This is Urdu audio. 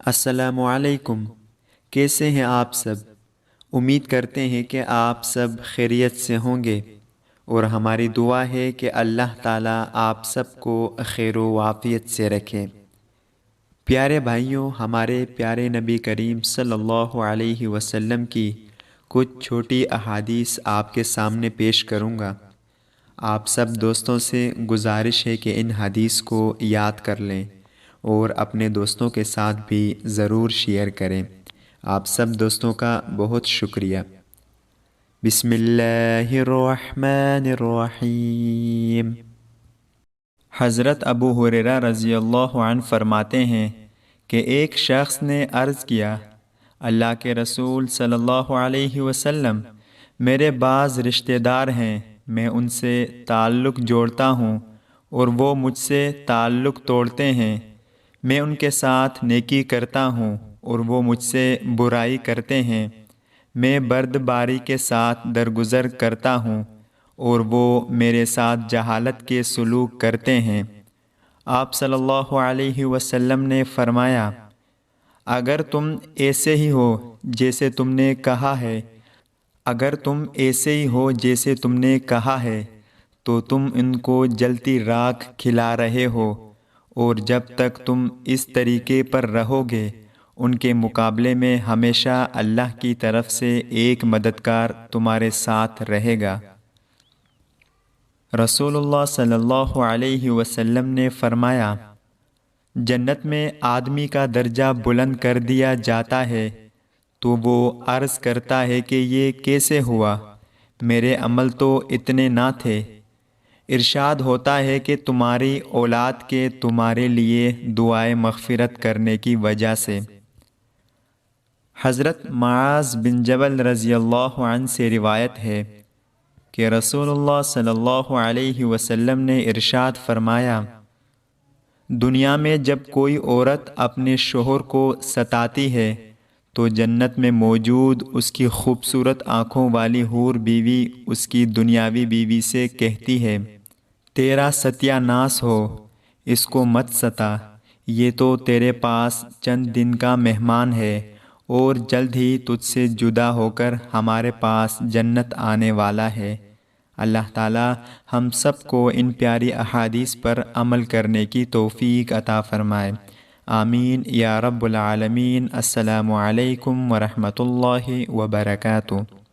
السلام علیکم۔ کیسے ہیں آپ سب؟ امید کرتے ہیں کہ آپ سب خیریت سے ہوں گے، اور ہماری دعا ہے کہ اللہ تعالیٰ آپ سب کو خیر و عافیت سے رکھے۔ پیارے بھائیوں، ہمارے پیارے نبی کریم صلی اللہ علیہ وسلم کی کچھ چھوٹی احادیث آپ کے سامنے پیش کروں گا۔ آپ سب دوستوں سے گزارش ہے کہ ان حدیث کو یاد کر لیں اور اپنے دوستوں کے ساتھ بھی ضرور شیئر کریں۔ آپ سب دوستوں کا بہت شکریہ۔ بسم اللہ الرحمن الرحیم۔ حضرت ابو ہریرہ رضی اللہ عنہ فرماتے ہیں کہ ایک شخص نے عرض کیا، اللہ کے رسول صلی اللہ علیہ وسلم، میرے بعض رشتہ دار ہیں، میں ان سے تعلق جوڑتا ہوں اور وہ مجھ سے تعلق توڑتے ہیں۔ میں ان کے ساتھ نیکی کرتا ہوں اور وہ مجھ سے برائی کرتے ہیں۔ میں بردباری کے ساتھ درگزر کرتا ہوں اور وہ میرے ساتھ جہالت کے سلوک کرتے ہیں۔ آپ صلی اللہ علیہ وسلم نے فرمایا، اگر تم ایسے ہی ہو جیسے تم نے کہا ہے، تو تم ان کو جلتی راکھ کھلا رہے ہو، اور جب تک تم اس طریقے پر رہو گے، ان کے مقابلے میں ہمیشہ اللہ کی طرف سے ایک مددگار تمہارے ساتھ رہے گا۔ رسول اللہ صلی اللہ علیہ وسلم نے فرمایا، جنت میں آدمی کا درجہ بلند کر دیا جاتا ہے تو وہ عرض کرتا ہے کہ یہ کیسے ہوا؟ میرے عمل تو اتنے نہ تھے۔ ارشاد ہوتا ہے کہ تمہاری اولاد کے تمہارے لیے دعائے مغفرت کرنے کی وجہ سے۔ حضرت معاذ بن جبل رضی اللہ عنہ سے روایت ہے کہ رسول اللہ صلی اللہ علیہ وسلم نے ارشاد فرمایا، دنیا میں جب کوئی عورت اپنے شوہر کو ستاتی ہے تو جنت میں موجود اس کی خوبصورت آنکھوں والی حور بیوی اس کی دنیاوی بیوی سے کہتی ہے، تیرا ستیہ ناس ہو، اس کو مت ستا، یہ تو تیرے پاس چند دن کا مہمان ہے اور جلد ہی تجھ سے جدا ہو کر ہمارے پاس جنت آنے والا ہے۔ اللہ تعالی ہم سب کو ان پیاری احادیث پر عمل کرنے کی توفیق عطا فرمائے۔ آمین یا رب العالمین۔ السلام علیکم ورحمۃ اللہ وبرکاتہ۔